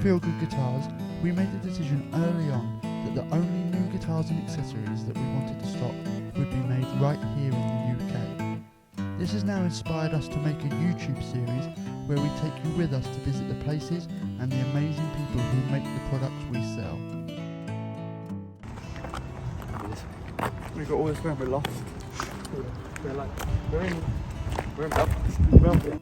feel-good guitars, we made the decision early on that the only new guitars and accessories that we wanted to stock would be made right here in the UK. This has now inspired us to make a YouTube series where we take you with us to visit the places and the amazing people who make the products we sell. We've got all this when we're lost. We're in Belfast.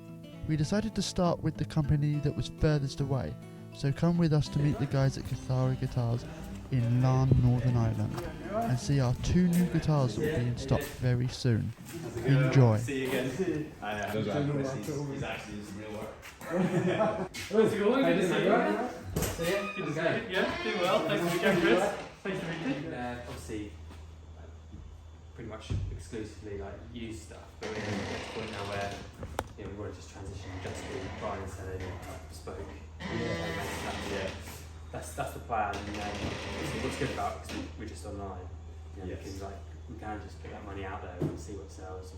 We decided to start with the company that was furthest away, so come with us to meet the guys at Kithara Guitars in Larne, Northern Ireland, and see our 2 new guitars that will be in stock very soon. Enjoy. See you again. He's actually doing some real work. How's it going? Good to see you. See you. Good to see you. Yeah, doing well. Thanks for coming, Chris. Nice to meet you. Obviously, pretty much exclusively like used stuff, but we're at a point now where we want to just transition just to buying and selling like bespoke. That's the plan. And what's good about it, because we're just online, because like we can just put that money out there and see what sells.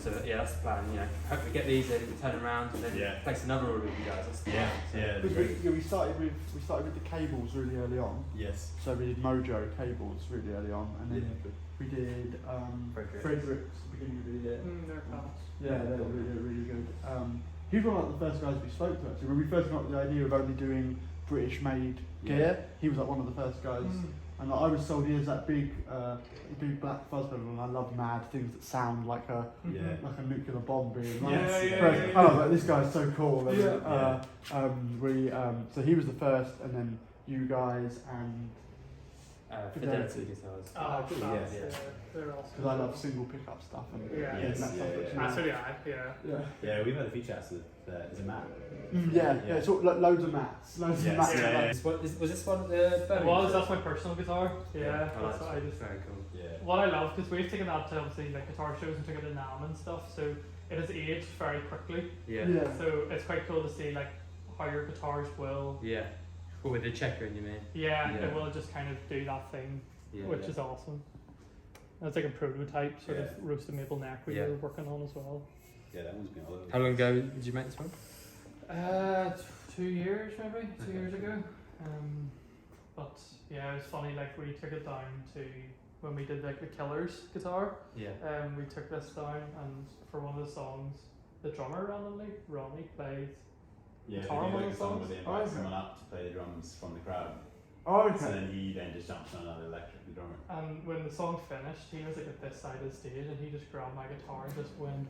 So that's the plan. Hopefully get these in, turn them around, and then place another order with you guys. That's the plan. We started with the cables really early on. Yes. So we did Mojo cables really early on, and then we did Fredericks at the beginning of the year. They're class. Yeah, they're really good. He was one of the first guys we spoke to actually. When we first got the idea of only doing British-made gear, he was like one of the first guys. And like, I was sold he has that big black fuzz pedal, and I love mad things that sound like a nuclear bomb being. I was like, this guy's so cool. And, so he was the first, and then you guys and Fidelity guitars. Oh, class. They're awesome. Because I love single pickup stuff. And We've had a few chats with is it Matt? It's all, loads of mats. Was this one the It was, that's my personal guitar. That's what I just. Very cool. What I love, because we've taken that to obviously like guitar shows and took it to NAMM and stuff, so it has aged very quickly. So it's quite cool to see like how your guitars will. Well, with the checker in, you mean? It will just kind of do that thing, which is awesome. That's like a prototype sort of roasted maple neck we were working on as well. Yeah, that one's been all over. How long ago did you make this one? 2 years maybe, 2 years ago. But it was funny, like we took it down to when we did like the Killers guitar. We took this down, and for one of the songs, the drummer Ronnie played guitar on one of the songs. They invite someone up to play the drums from the crowd. So then he just jumps on another electric drummer. And when the song finished, he was like at this side of the stage, and he just grabbed my guitar and just went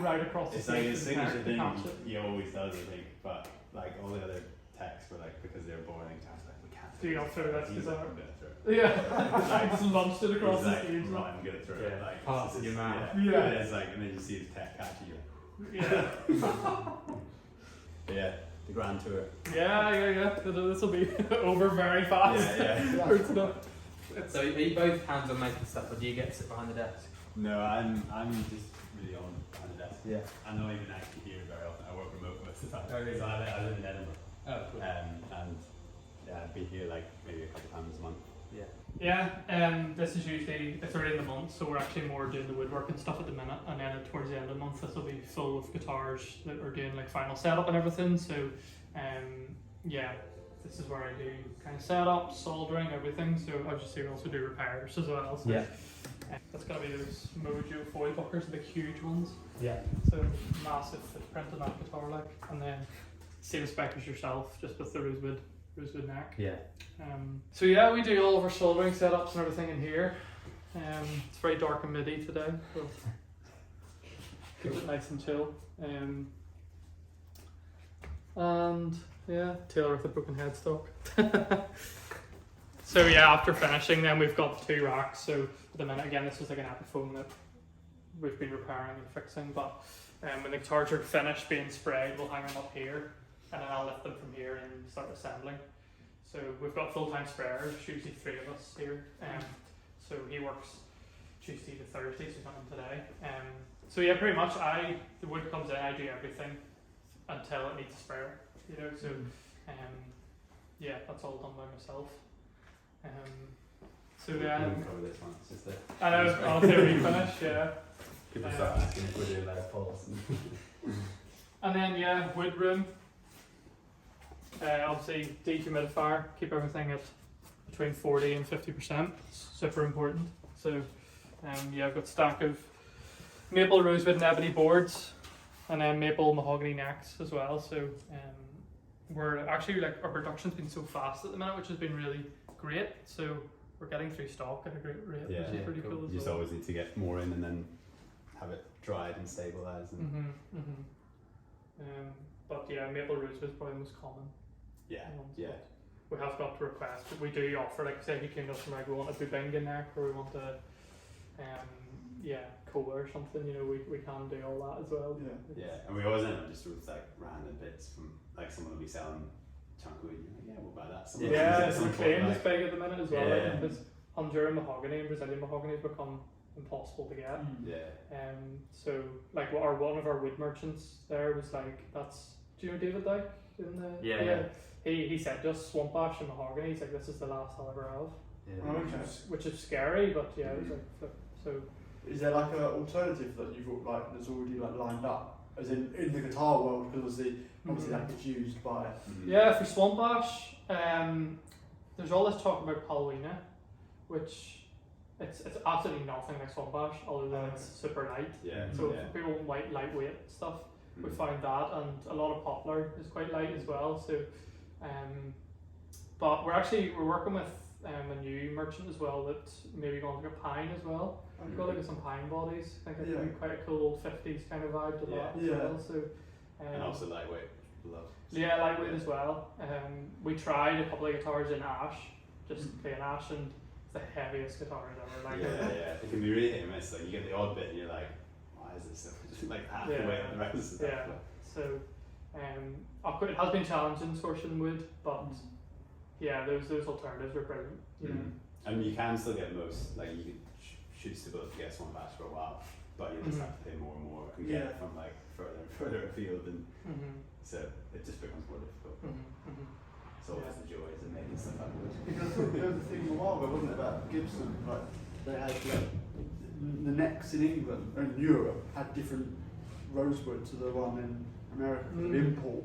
right across the stage. It's like a signature thing he always does, I think, but like all the other techs were like, because they were boring, we can't do you not throw that guitar? Like, just launched it across the stage. Right, I'm gonna throw it. Like, pass it your mouth. It's like, and then you see the tech catching you. The Grand Tour. This will be over very fast. So are you both hands on making stuff, or do you get to sit behind the desk? No, I'm just really on behind the desk. I'm not even actually here very often. I work remote most of the time. So I live in Edinburgh. Oh, cool. I'd be here like maybe a couple times a month. This is usually, it's already in the month, so we're actually more doing the woodwork and stuff at the minute, and then towards the end of the month this will be full of guitars that are doing like final setup and everything. So this is where I do kind of setup, soldering, everything. So obviously we also do repairs as well. So that's gonna be those Mojo foil buckers, the big huge ones. So massive footprint on that guitar, like, and then same spec as yourself, just with the rosewood neck. We do all of our soldering setups and everything in here. It's very dark and MIDI today, but keep it nice and chill. Taylor with the broken headstock. So after finishing, then we've got the 2 racks. So at the minute, again, this is like an Epiphone that we've been repairing and fixing, but when the guitars are finished being sprayed, we'll hang them up here, and then I'll lift them from here and start assembling. So we've got full-time sprayers, usually 3 of us here. So he works Tuesday to Thursday, so he's not in today. Pretty much the wood comes in, I do everything until it needs a sprayer, so that's all done by myself. We can cover this one. It's just I know, honestly, we finish, People start asking if we're doing Les Pauls. And then wood room. Obviously, dehumidifier, keep everything at between 40 and 50%. It's super important. So, yeah, I've got a stack of maple, rosewood, and ebony boards, and then maple mahogany necks as well. So, we're actually like our production's been so fast at the minute, which has been really great. So, we're getting through stock at a great rate, which is pretty cool as well. You just always need to get more in and then have it dried and stabilised. And but yeah, maple rosewood is probably the most common. Yeah, ones, yeah. We have got to request, but we do offer, like say if you came to us from like we want a bubinga neck or we want a koa or something, you know, we can do all that as well. Yeah, and we always end up just with like random bits from like someone will be selling chunk wood, and you're like, yeah, we'll buy that. Someone The claim is big at the minute as well, Yeah. because Honduran mahogany and Brazilian mahogany have become impossible to get. So like one of our wood merchants there was like, do you know David Dyke? He said just swamp ash and mahogany. He's like, this is the last I'll ever have. Which is scary, but yeah, it was like flip. So is there like an alternative that you've got, like that's already like lined up, as in the guitar world, because obviously that gets used by for swamp ash, there's all this talk about paluina, which it's absolutely nothing like swamp ash other than it's super light. So for people who want lightweight stuff, we found that, and a lot of poplar is quite light as well. So, but we're working with a new merchant as well that maybe going to get pine as well. We've got like some pine bodies. I think it'd be quite a cool old 50s kind of vibe to that as well. So, and also lightweight. Yeah, lightweight as well. We tried a couple of guitars in ash, just plain ash, and it's the heaviest guitars ever. Like it can be really hit and miss. Like you get the odd bit, and you're like, why is it so like half the weight of the rest of stuff? So, it has been challenging sourcing wood, but those alternatives are brilliant. You know? And you can still get most, like you should still be able to get swamp ash for a while, but you just have to pay more and more and get it from like further afield, and so it just becomes more difficult. It's always the joys of making stuff out of wood. Because there was a thing a while ago, wasn't it, about Gibson? Like they had the necks in England and Europe had different rosewood to the one in America. The import,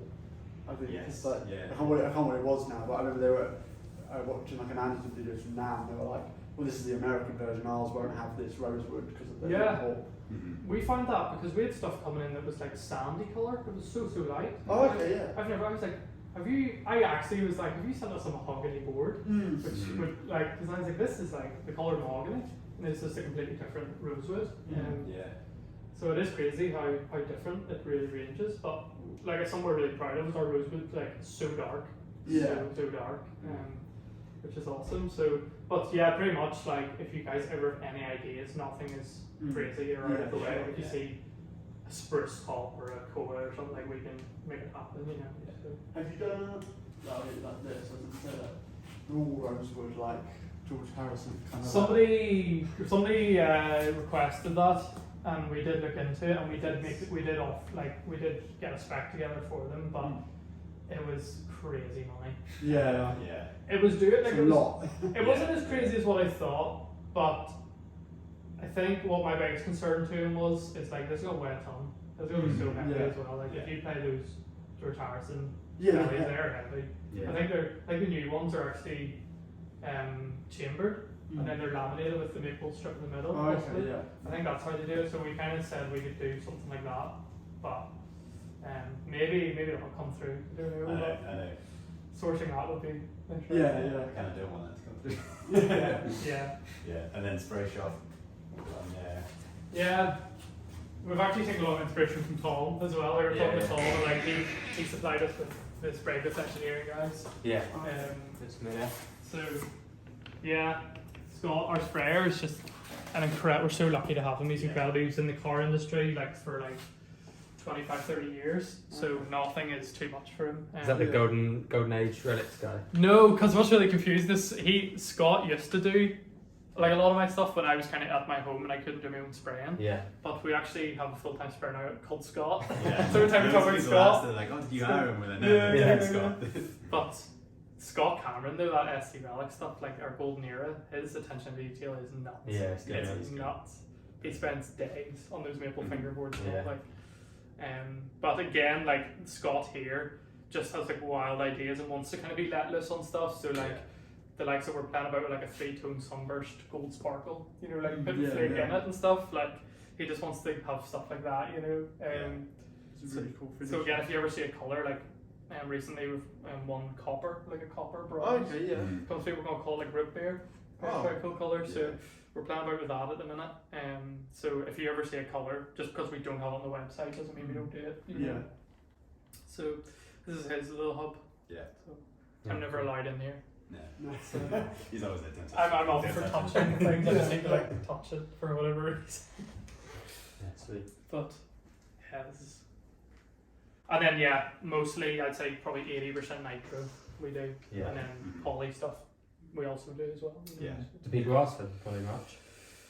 I think. Yes. I can't remember what it was now, but I remember they were watching like an Anderson video from NAMM. They were like, well, this is the American version. Ours won't have this rosewood because of the import. We found that because we had stuff coming in that was like sandy colour. It was so light. Oh, okay, yeah. I was like, I actually was like, have you sent us a mahogany board? Which would like, because I was like, this is like the colour of mahogany, and it's just a completely different rosewood. So it is crazy how different it really ranges. But like it's something we're really proud of is our rosewood, like so dark, so dark, which is awesome. So, but yeah, pretty much like if you guys ever have any ideas, nothing is crazy or out of the way. If you see a spruce top or a koa or something, like we can make it happen. You know. So. Have you done like this? As I said, all rosewood like George Harrison? Kind of somebody requested that. And we did look into it, and we did get a spec together for them, but it was crazy money. Yeah. It was a lot. It wasn't as crazy as what I thought, but I think what my biggest concern to him is like this is gonna weigh a ton. It's gonna be so heavy as well. Like if you play those George Harrison, they're heavy. I think they're like the new ones are actually chambered. And then they're laminated with the maple strip in the middle. Oh, okay, I think that's how they do it. So we kind of said we could do something like that, but maybe it'll come through. I don't know. I know. Sourcing that would be interesting. I kind of don't want that to come through. Yeah, and then spray shop. Yeah, we've actually taken a lot of inspiration from Tom as well. We were talking to Tom, and like he supplied us with the spray booth engineering guys. So Scott, our sprayer is just an incredible. We're so lucky to have him. He's incredible. He was in the car industry like for like 25-30 years, so nothing is too much for him. Is that the golden age relics guy? No, because what's really confused is Scott used to do like a lot of my stuff when I was kind of at my home and I couldn't do my own spraying. But we actually have a full-time sprayer now called Scott. So every time we talk about Scott, they're like, oh, did you hire him with a Scott? But Scott Cameron, though, that SC Relic stuff, like our golden era, his attention to detail is nuts. It's nuts. He spends days on those maple fingerboards and all, like. But again, like Scott here just has like wild ideas and wants to kind of be let loose on stuff. So like the likes that we're planning about with like a 3-tone sunburst gold sparkle, you know, like putting flake in it and stuff. Like he just wants to have stuff like that, you know. It's a really cool finish. So again, if you ever see a colour like recently we've won copper, like a copper bronze. Oh, okay, yeah. Comes through, we're gonna call it like root beer. Quite cool colour. So we're planning about with that at the minute. So if you ever see a colour, just because we don't have it on the website doesn't mean we don't do it. You know? So this is his little hub. Yeah. So I'm never allowed in here. No. So He's always there. I'm off for touching things. I just need to like touch it for whatever reason. Yeah, sweet. But yeah, this is. And then mostly I'd say probably 80% nitro we do, and then poly stuff we also do as well. Yeah. Do people ask for poly much?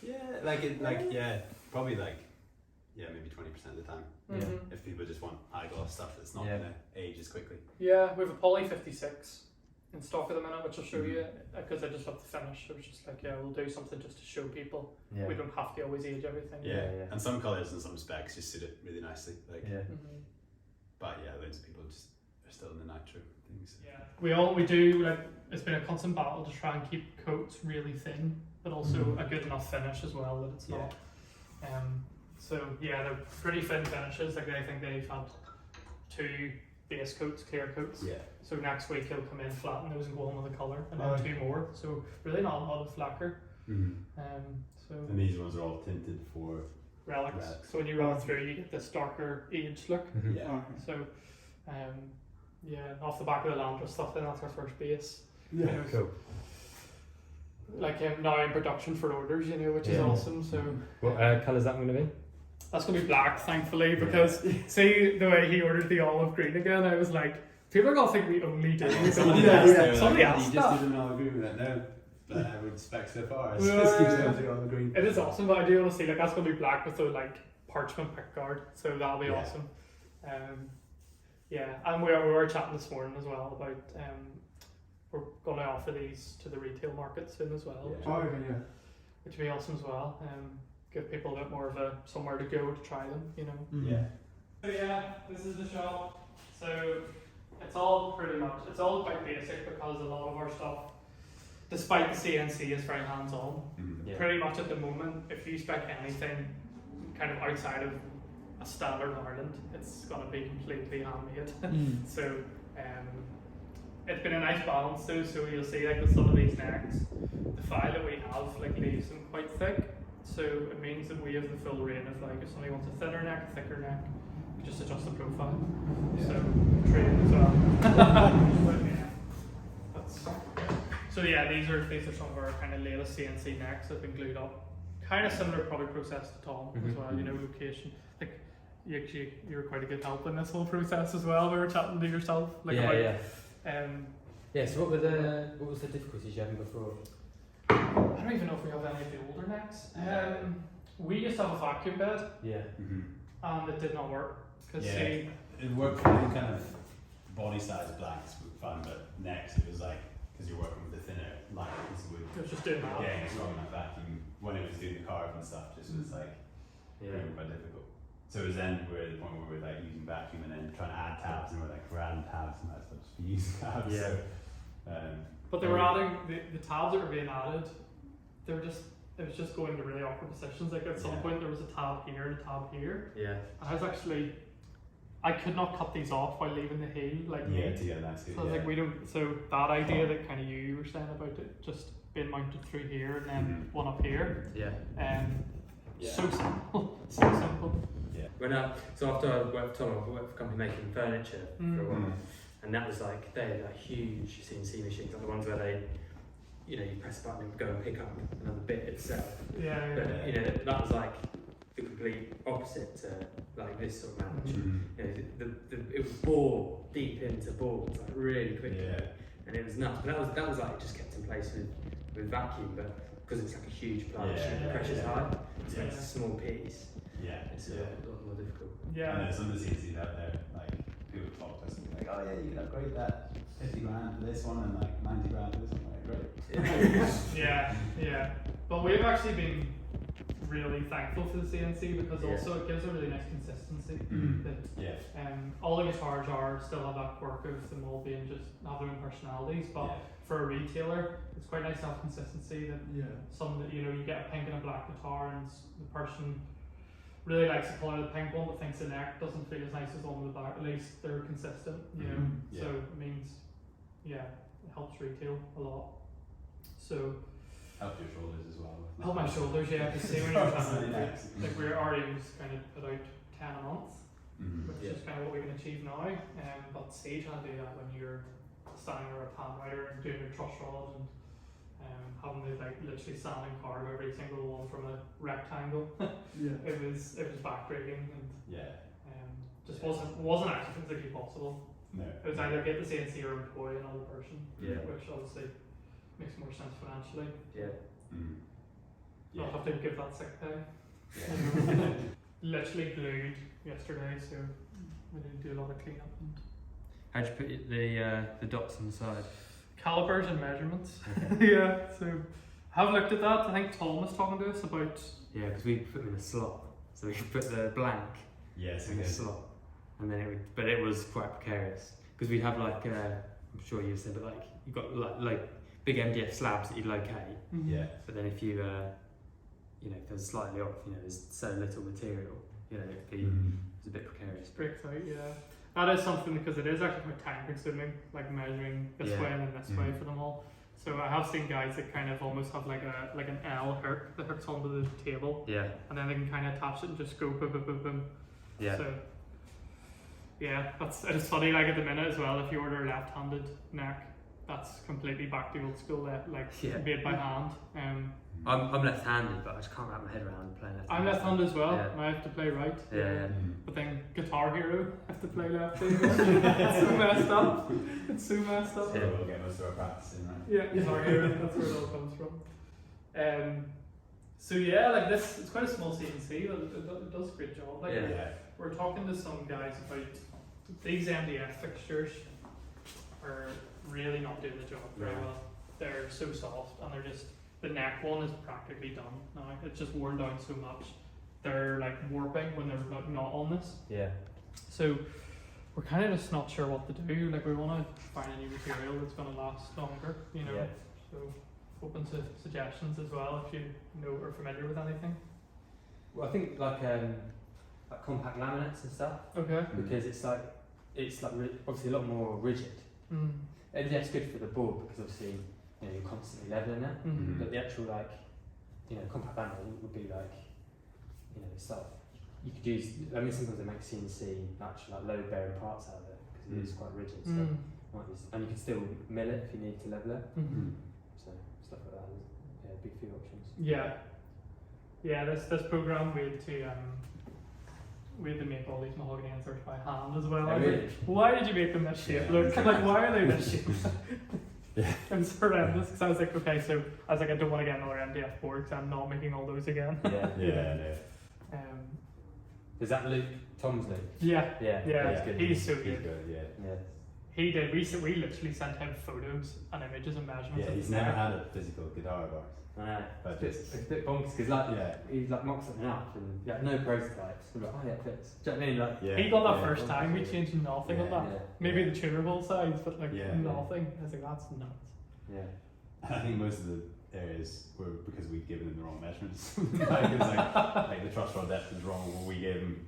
Yeah, probably maybe 20% of the time. Mm-hmm. If people just want high gloss stuff that's not gonna age as quickly. Yeah, we have a poly 56 in stock at the minute, which I'll show you because I just love the finish. So it's just like we'll do something just to show people. Yeah. We don't have to always age everything. Yeah. And some colours and some specs just suit it really nicely. But loads of people just are still in the nitro things. Yeah, we do like it's been a constant battle to try and keep coats really thin, but also a good enough finish as well that it's not. So they're pretty thin finishes. Like I think they've had 2 base coats, clear coats. Yeah. So next week he'll come in, flatten those and go on with the colour, and then 2 more. So really not a lot of lacquer. And these ones are all tinted for relics. So when you run through, you get this darker aged look. So, off the back of the Landra stuff, then that's our first base. Yeah, cool. Like now in production for orders, which is awesome. So, what colour is that going to be? That's going to be black, thankfully, because see the way he ordered the olive green again, I was like, people are going to think we only do. Somebody else. You just didn't all agree with that, no. But I would spec so far. It is awesome, but I do want to see that's going to be black with the like parchment pickguard, so that'll be awesome. And we were chatting this morning as well about we're going to offer these to the retail market soon as well, which would be awesome as well. Give people a bit more of a somewhere to go to try them, So this is the shop. So it's all quite basic because a lot of our stuff, despite the CNC, is very hands-on. Pretty much at the moment, if you spec anything kind of outside of a standard Ireland, it's going to be completely handmade. So it's been a nice balance too. So you'll see like with some of these necks, the file that we have like leaves them quite thick. So it means that we have the full range of like if somebody wants a thinner neck, a thicker neck, you just adjust the profile. So trade as well. These are some of our kind of latest CNC necks that have been glued up. Kind of similar product process to Tom as well. Location. Like you were quite a good help in this whole process as well. We were chatting to yourself. So what was the difficulties you had before? I don't even know if we have any of the older necks. We used to have a vacuum bed. And it did not work. It worked for any kind of body size blanks, but necks it was like, because you're working with a thinner light piece of wood. It was just doing that. Getting a strong enough vacuum when it was doing the carve and stuff just was like really quite difficult. So it was then we're at the point where we're like using vacuum and then trying to add tabs and we're adding tabs and that's just for using tabs. But they were adding the tabs that were being added, it was just going to really awkward positions. Like at some point there was a tab here and a tab here. And I could not cut these off while leaving the heel to get that too. So I was like, so that idea that kind of you were saying about it just being mounted through here and then one up here. So simple. So simple. So after I worked for Tom, I worked for a company making furniture for a while, and that was like they had huge CNC machines, like the ones where they, you press a button and go and pick up another bit itself. But that was like the complete opposite to like this sort of manage. It was bore deep into boards like really quickly, and it was nuts. But that was like just kept in place with vacuum, but because it's like a huge plant, the pressure's high, so it's a small piece. It's a lot more difficult. And some of the CNCs out there, like people talk to us and be like, you can upgrade that 50 grand for this one and like 90 grand for this one. Like, great. But we've actually been really thankful for the CNC because also it gives a really nice consistency. Yeah. All the guitars are still have that quirk of them all being just have their own personalities, but for a retailer, it's quite nice to have consistency. That some that you get a pink and a black guitar, and the person really likes the colour of the pink one, but thinks the neck doesn't feel as nice as the one with the black. At least they're consistent, So it means, it helps retail a lot. So. Help your shoulders as well. Help my shoulders, because see when you're trying to like we're already kind of put out 10 a month, which is kind of what we can achieve now. But see trying to do that when you're standing over a pan writer and doing your truss rod and having to like literally stand and carve every single one from a rectangle. It was backbreaking and just wasn't actually physically possible. No. It was either get the CNC or employ another person, which obviously makes more sense financially. Not have to give that sick pay. Literally glued yesterday, so we need to do a lot of cleanup. And how'd you put the dots on the side? calipers and measurements. Okay. So have looked at that. I think Tom was talking to us about. Yeah, because we put them in a slot, so we could put the blank in a slot, and then it was quite precarious because we'd have like I'm sure you said, but like you've got like big MDF slabs that you'd locate. Yeah. But then if you if they're slightly off, there's so little material, it'd be it's a bit precarious. Breaks out, yeah. That is something because it is actually quite time consuming, like measuring this way and then this way for them all. So I have seen guys that kind of almost have like an L hook that hooks onto the table. Yeah. And then they can kind of attach it and just go boom, boom, boom, boom. Yeah. So it's funny, like at the minute as well, if you order a left-handed neck, that's completely back to old school, made by hand. I'm left-handed, but I just can't wrap my head around playing left-handed. I'm left-handed as well, and I have to play right. Yeah. But then Guitar Hero, I have to play lefty. It's so messed up. It's so messed up. So we'll get most of our practice in, right? Yeah, Guitar Hero, that's where it all comes from. So yeah, like this, it's quite a small CNC, but it does a great job. Like we're talking to some guys about these MDF fixtures are really not doing the job very well. They're so soft, and they're just, the neck one is practically done now. It's just worn down so much. They're like warping when they're not on this. Yeah. So we're kind of just not sure what to do. Like we want to find a new material that's going to last longer, Yeah. So open to suggestions as well if you know or familiar with anything. Well, I think like compact laminates and stuff. Okay. Because it's like obviously a lot more rigid. MDF's good for the board because obviously you're constantly leveling it. But the actual compact laminate would be like it's like you could use. I mean, sometimes they make CNC actual load bearing parts out of it because it is quite rigid. So and you can still mill it if you need to level it. So stuff like that. Yeah, big few options. Yeah. This program we had to make all these mahogany inserts by hand as well. Oh, really? Why did you make them this shape? Look, like why are they this shape? It was horrendous because I was like, okay, so I was like, I don't want to get another MDF board because I'm not making all those again. Yeah. Is that Luke? Tom's Luke? Yeah. He's good. He's so good. He's good, yeah. He did. We literally sent him photos and images and measurements. Yeah, he's never had a physical guitar bar. I know. But it's a bit bonkers because he mocked something up and no prototypes. We're like, it fits. Do you know what I mean? He got that first time. We changed nothing on that. Yeah. Maybe the tuner hole size, but nothing. Yeah. I was like, that's nuts. Yeah. I think most of the areas were because we'd given him the wrong measurements. like the truss rod depth is wrong. What we gave him,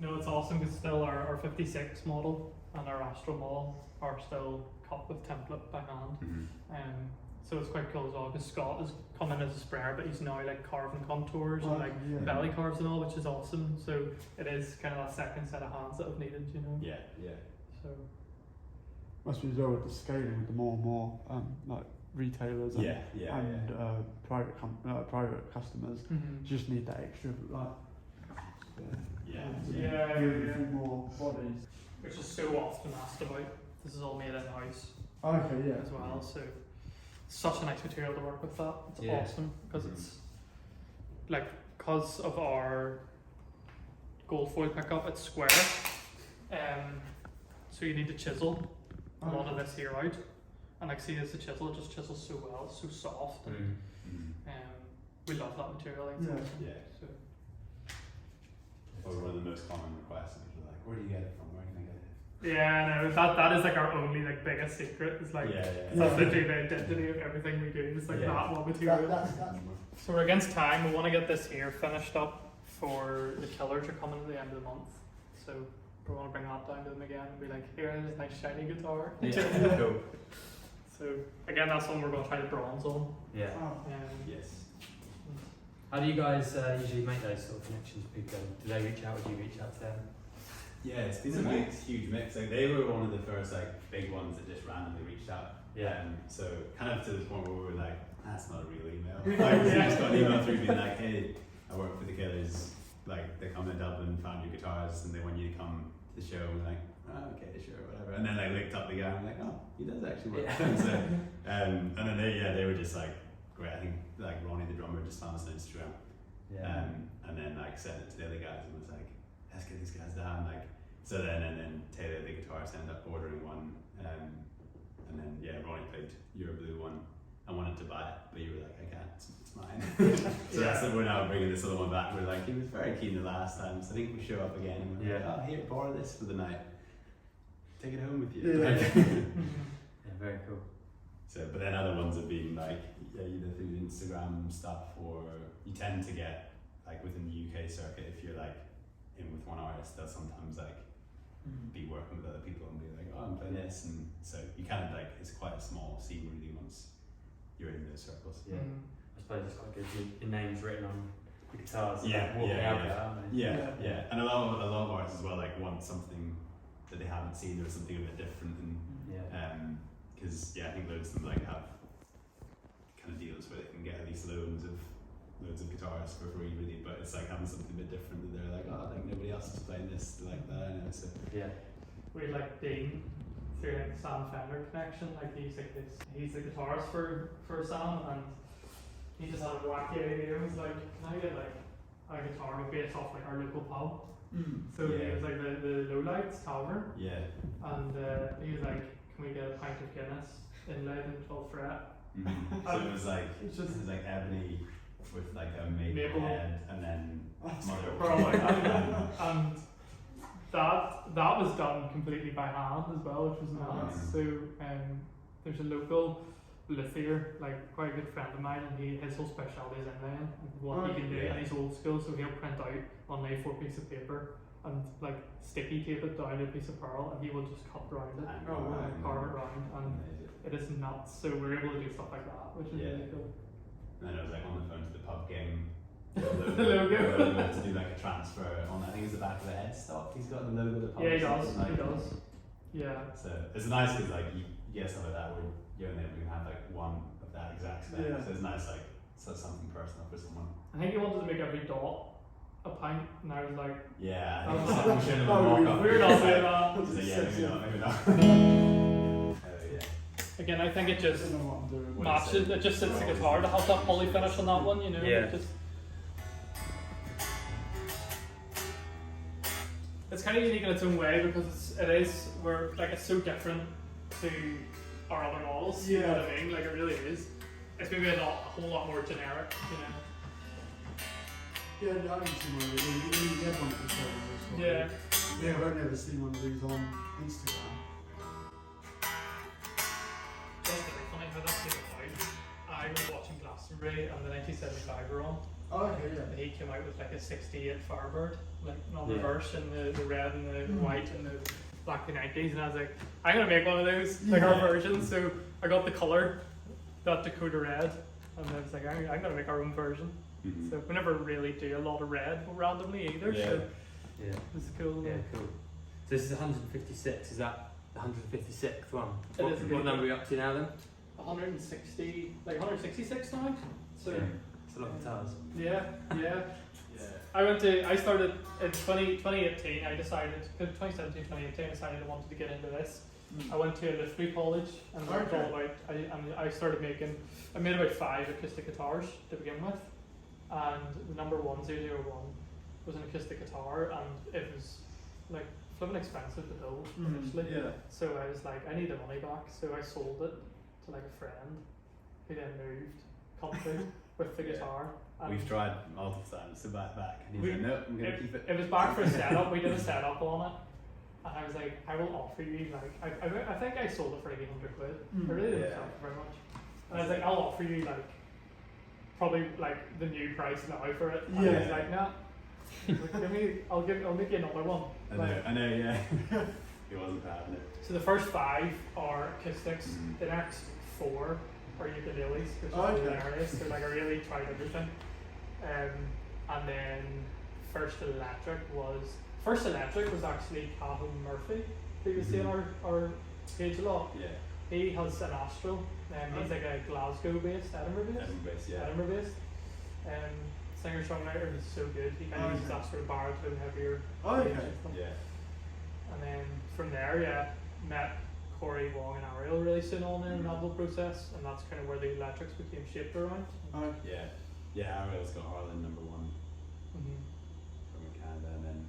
No, it's awesome because still our 56 model and our Astro model are still cut with template by hand. So it's quite cool as well because Scott has come in as a sprayer, but he's now like carving contours and belly carves and all, which is awesome. So it is kind of that second set of hands that I've needed, Yeah. So must be as well with the scaling with the more and more like retailers and private customers. Just need that extra a few more bodies. which is so often asked about. This is all made in house. Okay, yeah. As well, so such a nice material to work with. That it's awesome because it's like because of our gold foil pickup, it's square, so you need to chisel a lot of this here out, and like see as the chisel, it just chisels so well, it's so soft, and we love that material. I think it's awesome. Yeah. So, Or one of the most common requests is like, where do you get it from? Where can I get it? yeah, no, that is like our only like biggest secret. It's like that's literally the identity of everything we do. It's like that one material. That's So we're against time. We want to get this here finished up for the killers are coming at the end of the month. So we want to bring that down to them again and be like, here is this nice shiny guitar. Yeah, cool. So again, that's one we're going to try the bronze on. Yeah. Yes. How do you guys usually make those sort of connections with people? Do they reach out? Would you reach out to them? Yeah, it's been a mix, huge mix. Like they were one of the first like big ones that just randomly reached out. Yeah. So kind of to the point where we were like, that's not a real email. Like we just got an email through being like, hey, I work for the Killers. Like they come in Dublin, found your guitars, and they want you to come to the show. And we're like, oh, okay, sure, whatever. And then I looked up the guy, and I'm like, oh, he does actually work. Yeah. So, and then they were just like, great. I think like Ronnie the drummer just found us on Instagram. Yeah. And then like sent it to the other guys and was like, let's get these guys down. Like so then and then Taylor the guitarist ended up ordering one. And then Ronnie played Your Blue one. I wanted to buy it, but you were like, I can't, it's mine. So that's what we're now bringing this other one back. We're like, he was very keen the last time, so I think we show up again and we're like, oh, here, borrow this for the night. Take it home with you. Yeah. Yeah, very cool. So, but then other ones have been like, either through Instagram stuff, or you tend to get, like within the UK circuit, if you're like in with one artist, they'll sometimes like be working with other people and be like, oh, I'm playing this. And so you kind of like, it's quite a small scene really once you're in those circles. Yeah. I suppose it's quite good. Your name's written on the guitars. Yeah, walking yeah, out yeah. there, aren't they? Yeah. And a lot of artists as well like want something that they haven't seen or something a bit different, and because I think loads of them like have kind of deals where they can get at least loads of guitars for free really, but it's like having something a bit different that they're like, oh, like nobody else is playing this like that, I know. So We like Dean through like the Sam Fender connection. Like he's the guitarist for Sam, and he just had a wacky idea. He was like, can I get like a guitar based off like our local pub? So he was like the Lowlights Tavern, and he was like, can we get a pint of Guinness inlaid in 12 fret? So it was like ebony with like a maple head and then mother of pearl. And that was done completely by hand as well, which was nice. So there's a local luthier, like quite a good friend of mine, and his whole specialty is inlaying and what he can do, and he's old school, so he'll print out on an A4 piece of paper and like sticky tape it down to a piece of pearl, and he will just cut around it and carve it around, and it is nuts. So we're able to do stuff like that, which is really cool. And then I was like on the phone to the pub game. The logo. To do like a transfer on, I think it's the back of the headstock. He's got the logo of the pub. Yeah, he does. Like, he does. Yeah. So it's nice because like you get stuff like that where you and then we can have like one of that exact spec. So it's nice like so something personal for someone. I think he wanted to make every dot a pint, and I was like, yeah, I I was think like, we should have a mock-up. we're not doing that. He's like, yeah, maybe not. Again, I think it just I don't know what I'm doing. matches. It just suits the guitar to have that poly finish on that one, you know. Yeah. It's kind of unique in its own way because it's so different to our other models. You know what I mean? Like it really is. It's maybe a whole lot more generic, you know. Yeah, I haven't seen one of these. You get one at the show. Yeah. Yeah, I've never seen one of these on Instagram. That's really funny how that came about. I was watching Glastonbury and the 1975 were on. Oh, okay, yeah. And he came out with like a 68 Firebird, like not reverse, and the red and the white and the black P90s, and I was like, I'm gonna make one of those, like our version. So I got the colour, that Dakota red, and I was like, I'm gonna make our own version. So we never really do a lot of red randomly either. So it's cool. Yeah, cool. So this is 156. Is that the 156th one? It is What number are we up to now then? 166 now. So it's a lot of guitars. yeah. I started in 2018. I decided, 2017, 2018, I decided I wanted to get into this. I went to a liturgy college and learned all about. I started making. I made about 5 acoustic guitars to begin with, and the number 1001 was an acoustic guitar, and it was like flipping expensive to build initially. So I was like, I need the money back, so I sold it to like a friend who then moved country. with the Yeah. guitar. We've tried multiple times to buy it back, and he's like, no, I'm gonna keep it. It was back for a setup. We did a setup on it, and I was like, I will offer you like I think I sold it for like 800 quid. I really didn't Yeah. sell it very much. And I was like, I'll offer you like probably like the new price now for it. And he was like, no. Like, I'll make you another one. I know, yeah. He wasn't having it. So the first 5 are acoustics. The next 4 are ukuleles, which is hilarious. So like I really tried everything. And then first electric was actually Cathal Murphy, who you see on our page a lot. Yeah. He has an Astral, and he's like a Glasgow based, Edinburgh based. Singer songwriter, he's so good. He kind of uses that sort of baritone heavier. Stuff. Yeah. And then from there, met Corey Wong and Ariel really soon on in the novel process, and that's kind of where the electrics became shaped around. Yeah, Ariel's got Ireland #1 from Canada, and then,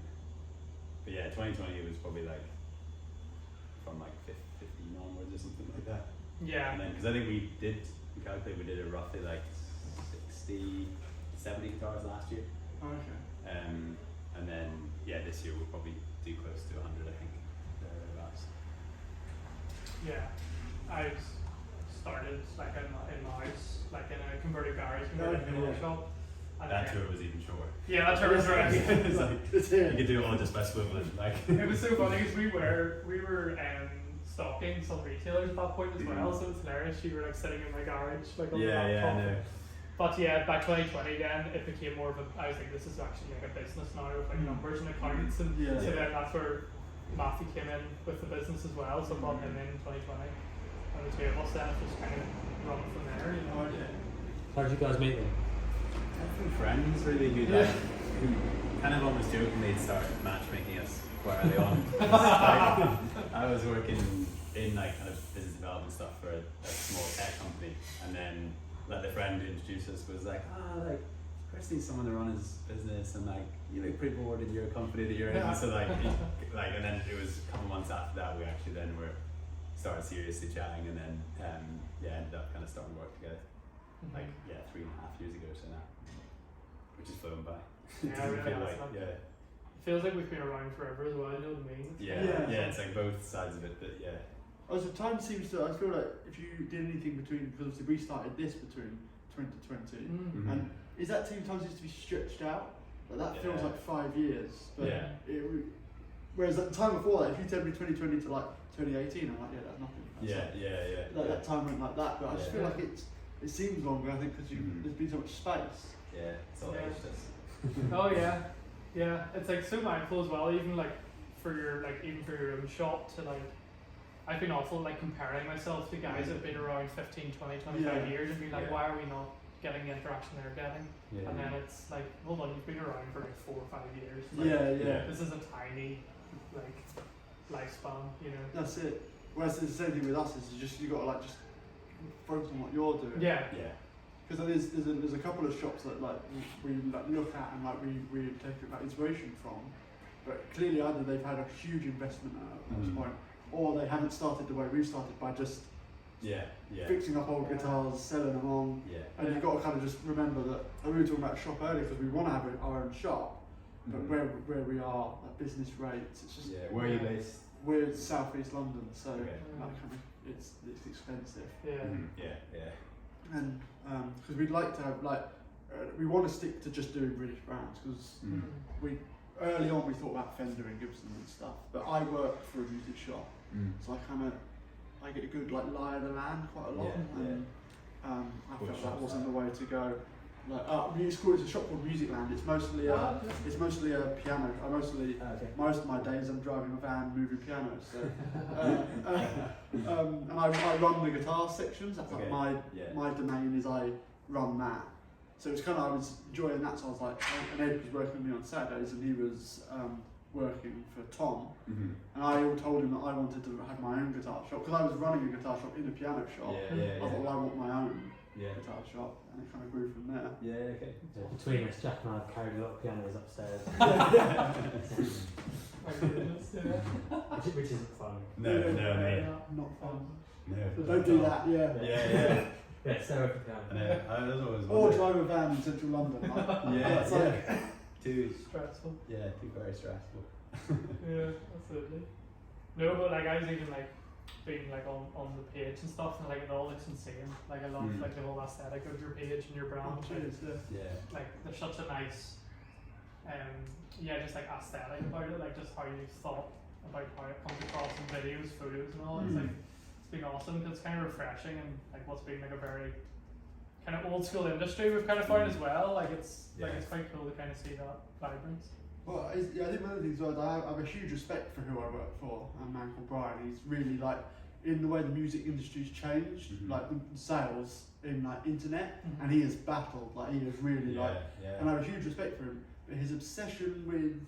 but yeah, 2020 was probably like from like 15 onwards or something like that. Yeah. And then, because I think we did a roughly like 60, 70 guitars last year. And then this year we'll probably do close to 100, I think. Thereabouts. Yeah, I started like in my house, like in a converted garage, converted workshop. And that tour was even shorter. Yeah, that tour was right. It's like, you could do it all just by swiveling. Like. It was so funny because we were stocking some retailers at that point as well, so it's hilarious. You were like sitting in my garage, like on the laptop. Yeah, I know. But yeah, by 2020 then it became more of a, I was like, this is actually like a business now with like numbers and accounts, and so then that's where Matthew came in with the business as well, so brought him in 2020, and the two of us then just kind of run from there, you know. How did you guys meet them? From friends really who kind of almost jokingly started matchmaking us quite early on. I was working in like kind of business development stuff for a small tech company, and then like the friend who introduced us was like, like Chris needs someone to run his business, and like you look pretty bored in your company that you're in. So like and then it was a couple months after that we actually then started seriously chatting, and then ended up kind of starting to work together. Like 3.5 years ago or so now, which is flown by. Yeah, really feel like, It feels like we've been around forever as well, you know what I mean? It's like both sides of it, but Also, time seems to, I feel like if you did anything between, because obviously we started this between 2020, and is that team time seems to be stretched out? Like that feels like 5 years. But whereas at the time before that, if you tell me 2020 to like 2018, I'm like, that's nothing. That's like that time went like that, but I just feel like it seems longer, I think, because there's been so much space. Yeah, it's all aged us. Oh yeah, it's like so mindful as well, even like for your own shop, to like, I've been awful like comparing myself to guys that have been around 15, 20, 25 years and being like, why are we not getting the interaction they're getting? And then it's like, hold on, you've been around for like 4 or 5 years. Like, this is a tiny like lifespan, you know. That's it. Whereas the same thing with us is you got to like just focus on what you're doing. Because there's a couple of shops that like we like look at and like we take like inspiration from, but clearly either they've had a huge investment at this point, or they haven't started the way we've started by just fixing up old guitars, selling them on, and you've got to kind of just remember that. We were talking about shop earlier because we want to have our own shop, but where we are at business rates, it's just where are you based? We're in South East London, so like kind of it's expensive. And because we'd like to have we want to stick to just doing British brands, because we early on we thought about Fender and Gibson and stuff, but I work for a music shop, so I get a good like lie of the land quite a lot, and I felt that wasn't the way to go. Like it's a shop called Musicland. It's mostly a piano. Most of my days I'm driving a van moving pianos. So, and I run the guitar sections. That's like my domain is I run that. So it's kind of I was enjoying that. So I was like, and Ed was working with me on Saturdays, and he was working for Tom. And I told him that I wanted to have my own guitar shop because I was running a guitar shop in a piano shop. I thought, well, I want my own guitar shop, and it kind of grew from there. Between us, Jack and I have carried a lot of pianos upstairs. Which isn't fun. No. Not fun. No. Don't do that. Yeah, so if you And can. I was always Or wondered. drive a van in central London. Like, Yeah, it's yeah. like, Stressful. Too very stressful. Yeah, absolutely. No, but like I was even like being like on the page and stuff, and like it all looks insane. Like I love like the whole aesthetic of your page and your brand. oh, cheers, yeah. Yeah. Like there's such a nice, just like aesthetic about it. Like just how you thought about how it comes across in videos, photos, and all. It's like it's been awesome. It's kind of refreshing, and like what's been like a very kind of old school industry we've kind of found as well. Like it's it's quite cool to kind of see that vibrance. Well, I think one of the things was I have a huge respect for who I work for, a man called Brian. He's really like, in the way the music industry's changed, like the sales in like internet, and he has battled, like he has really and I have a huge respect for him. But his obsession with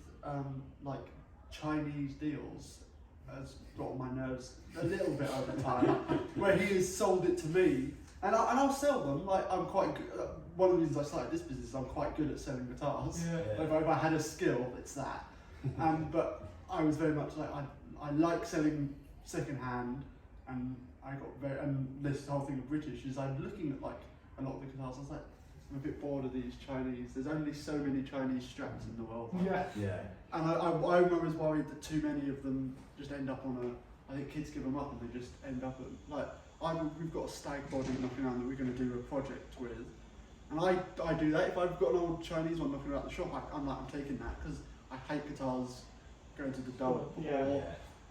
like Chinese deals has got on my nerves a little bit over time, where he has sold it to me, and I'll sell them. Like I'm quite good. One of the reasons I started this business, I'm quite good at selling guitars. If I had a skill, it's that. But I was very much like I like selling second hand, and I got very, and this whole thing of British is I'm looking at like a lot of the guitars. I was like, I'm a bit bored of these Chinese. There's only so many Chinese straps in the world. And I was worried that too many of them just end up on a. I think kids give them up and they just end up at like. We've got a stag body knocking around that we're going to do a project with. And I do that. If I've got an old Chinese one knocking around the shop, I'm taking that because I hate guitars going to the dump. Or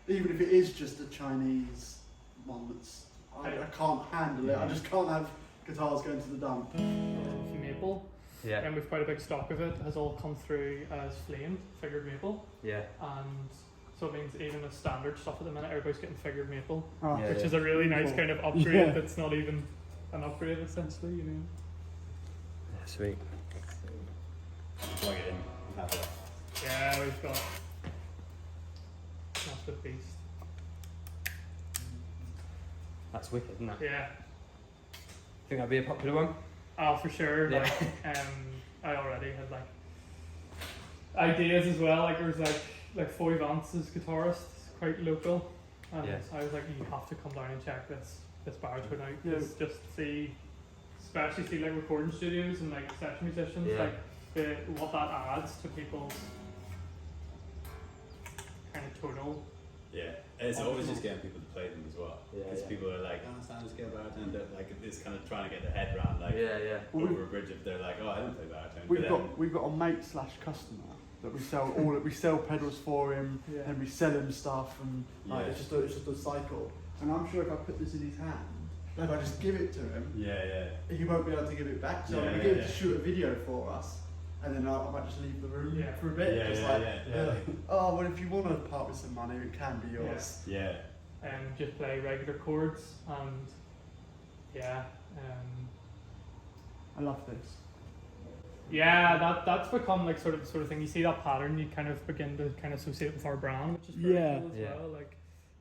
even if it is just a Chinese one that's, I can't handle it. I just can't have guitars going to the dump. Maple. Yeah. And we've quite a big stock of it. Has all come through as flamed, figured maple. Yeah. And so it means even the standard stuff at the minute, everybody's getting figured maple, Oh, which is a really nice kind of upgrade that's not even an upgrade essentially, you know. Yeah, sweet. Plug it in. Have it. Yeah, we've got that's the beast. That's wicked, isn't it? Yeah. Think that'd be a popular one? Oh, for sure. Yeah. Like, I already had like ideas as well. Like there's like Foy Vance's guitarist, quite local, and I was like, you have to come down and check this baritone out. Just see, especially see like recording studios and like session musicians, like what that adds to people's kind of tonal. Yeah, it's always just getting people to play them as well. Because people are like, oh, standard scale baritone, like it's kind of trying to get their head around like over a bridge if they're like, oh, I don't play baritone. We've got a mate / customer that we sell we sell pedals for him, and we sell him stuff, and like it's just a cycle. And I'm sure if I put this in his hand, if I just give it to him, he won't be able to give it back. So I'm gonna get him to shoot a video for us. And then I might just leave the room for a bit. Oh, well, if you want to part with some money, it can be yours. And just play regular chords, and I love this. Yeah, that's become like sort of the sort of thing. You see that pattern, you kind of begin to kind of associate with our brand, which is pretty cool as well. Like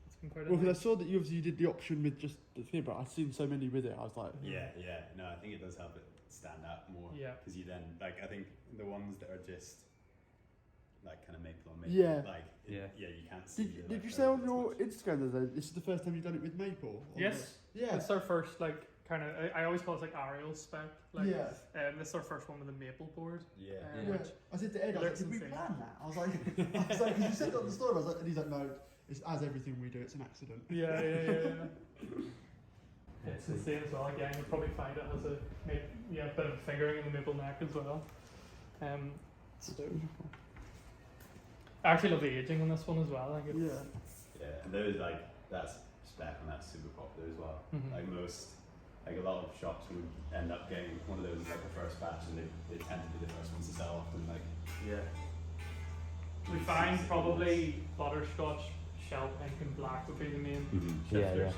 it's been quite. Well, because I saw that you obviously did the option with just the thing, but I've seen so many with it. I was like, No, I think it does help it stand out more. Because you then like I think the ones that are just like kind of maple on maple, you can't see. Did you say on your Instagram that this is the first time you've done it with maple? Yes. It's our first like kind of. I always call it like aerial spec. Like, this is our first one with a maple board. Which I said to Ed, I was like, did we plan that? I was like, because you said it on the story. I was like, and he's like, no, it's as everything we do, it's an accident. It's insane as well. Again, you'll probably find it has a bit of fingering in the maple neck as well. I actually love the aging on this one as well. I think it's and those like that's spec and that's super popular as well. Like a lot of shops would end up getting one of those as like the first batch, and they tend to be the first ones to sell often. Like we find probably butterscotch, shell pink, and black would be the main shifters.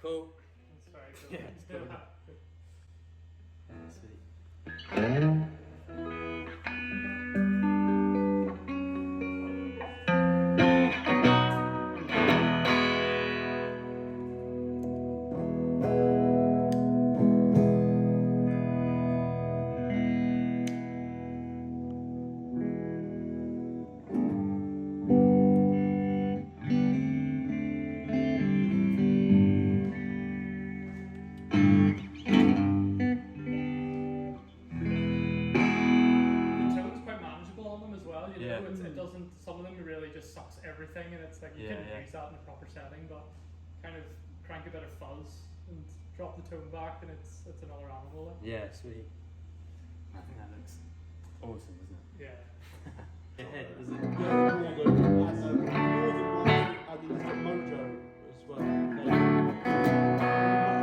Cool. That's very cool. some of them really just sucks everything, and it's like you Yeah, can yeah. use that in a proper setting, but kind of crank a bit of fuzz and drop the tone back, and it's another animal. Like. Yeah, sweet. I think that looks awesome, doesn't it? Yeah. Your head, doesn't it? Yeah, and there's got Mojo as well. They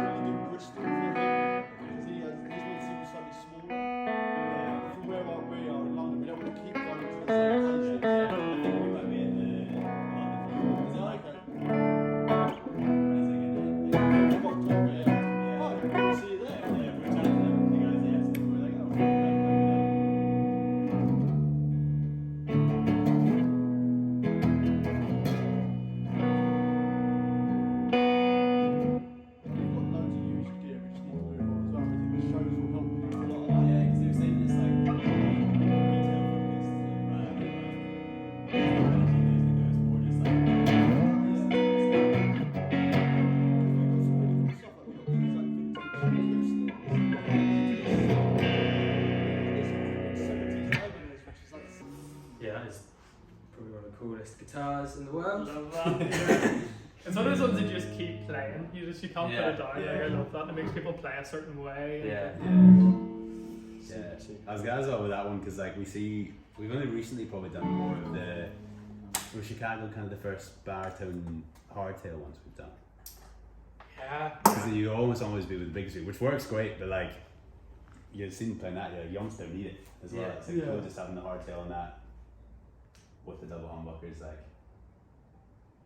only do Bristol for him because his one seems slightly smaller. But from where we are in London, we don't want to keep going to the same location. I think we might be in the London film. Is it like Okay. when is it again? I've got October, yeah. Oh, we'll see you there. Yeah, we're chatting to them. The guys yesterday were like, oh, maybe We've got loads of used gear, we just need to move on as well. I think the shows will help you with a lot of that. yeah, because they were saying this like retail focused rather than Yeah, that is probably one of the coolest guitars in the world. Love that. Yeah. It's one of those ones that you just keep playing. You can't put it down. Yeah. Like, I love that. It makes people play a certain way. Yeah. I was glad as well with that one because like we've only recently probably done more of the Chicago kind of the first baritone hardtail ones we've done. Yeah. Because you almost always be with big string, which works great, but like you've seen playing that, you youngsters don't need it as well. Yeah. It's like Yeah. cool just having the hardtail on that with the double humbuckers, like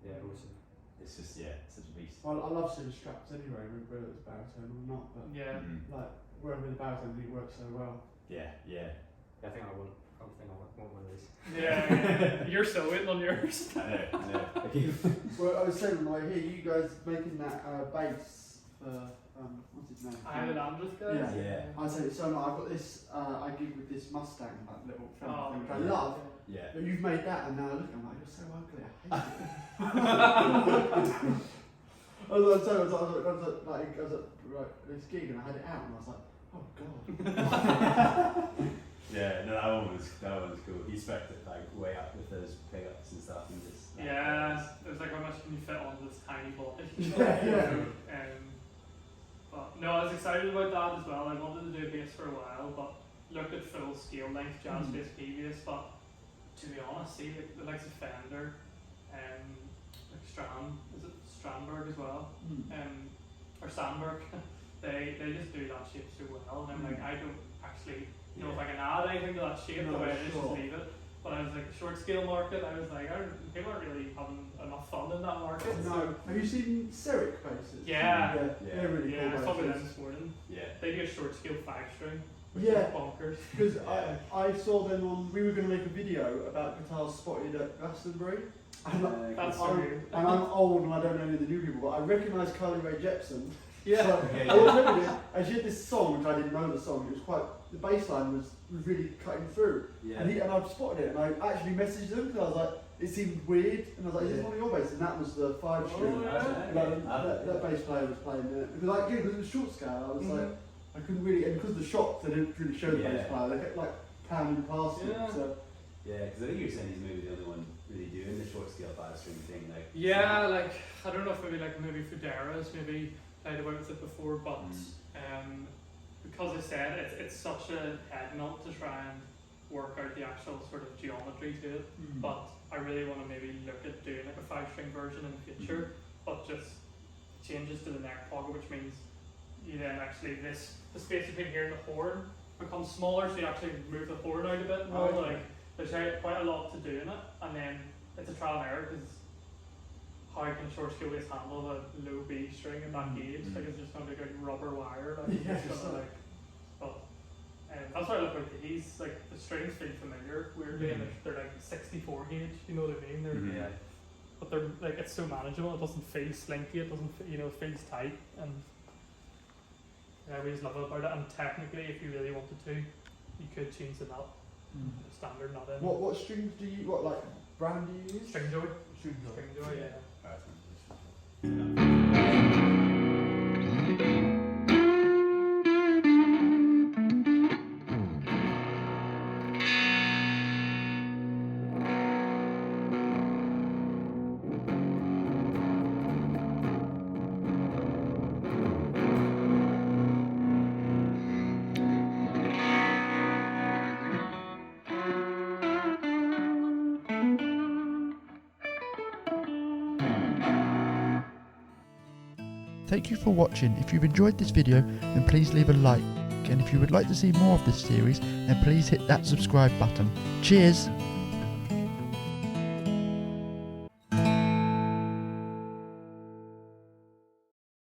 Yeah, awesome. it's just such a beast. I love silver straps anyway, whether it's baritone or not, but Yeah. like wherever the baritone it works so well. Yeah. Yeah, I think I want one of these. Yeah. You're still waiting on yours. I know. Well, I was saying on the way here, you guys making that bass for what's his name? I have an Andres guys. Yeah. I said it's so nice. I've got this. I gig with this Mustang, that little film Oh, thing, which I yeah. love. Yeah. But you've made that, and now I look, I'm like, you're so ugly. I hate it. I was at this gig, and I had it out, and I was like, oh god. Yeah, no, that one was cool. He spec'd it like way up with those pickups and stuff, and just like, Yeah. It was like, how much can you fit on this tiny body? Yeah. But no, I was excited about that as well. I wanted to do a bass for a while, but looked at full scale length jazz bass previous. But to be honest, see, like, the likes of Fender, like Strandberg as well, or Sandberg, they just do that shape so well. And I'm like, I don't actually know if I can add anything to that shape No, the way it is, sure. just leave it. But I was like, the short scale market, I was like, people aren't really having enough fun in that market. No. So Have you seen Seric basses? Yeah. They're really yeah, I cool saw with them basses. this morning. yeah. They do a short scale 5-string, which Yeah. is bonkers. Because Yeah. I saw them on. We were going to make a video about guitars spotted at Glastonbury. And That's so I'm, weird. and I'm old and I don't know any of the new people, but I recognise Carly Rae Jepsen. Yeah. So Okay, I remember this, and she had this song, which I didn't know the song. It was quite, the bass line was really cutting through. Yeah. And I spotted it, and I actually messaged them because I was like, it seemed weird, and I was like, is this one of your basses? And that was the 5-string. Oh, yeah. And that bass player was playing it. Because it was short scale, I was like, I couldn't really, and because of the shots, they didn't really show the bass player, they kept like pounding past Yeah. it. So. Yeah, because I think you were saying he's maybe the only one really doing the short scale 5-string thing. Like, Yeah, like, I don't know if maybe Federa's maybe played about with it before, but because I said it's such a head nut to try and work out the actual sort of geometry to it, but I really want to maybe look at doing like a 5-string version in the future, but just changes to the neck pocket, which means you then actually the space between here and the horn becomes smaller, so you actually move the horn out a bit more. Okay. Like there's quite a lot to do in it, and then it's a trial and error because how can a short scale bass handle a low B string at that gauge? Like it's just going to be like rubber wire. Like Yeah, it's just gonna, like, but that's why I look like he's like the strings feel familiar weirdly, and they're like 64 gauge. You know what I mean? They're Yeah. but they're like it's so manageable. It doesn't feel slinky. It doesn't it feels tight, and I always love it about it. And technically, if you really wanted to, you could change the nut, the standard nut in. What strings do you, what like brand do you use? Stringjoy? Stringjoy. Stringjoy, yeah. Thank you for watching. If you've enjoyed this video, then please leave a like. And if you would like to see more of this series, then please hit that subscribe button. Cheers!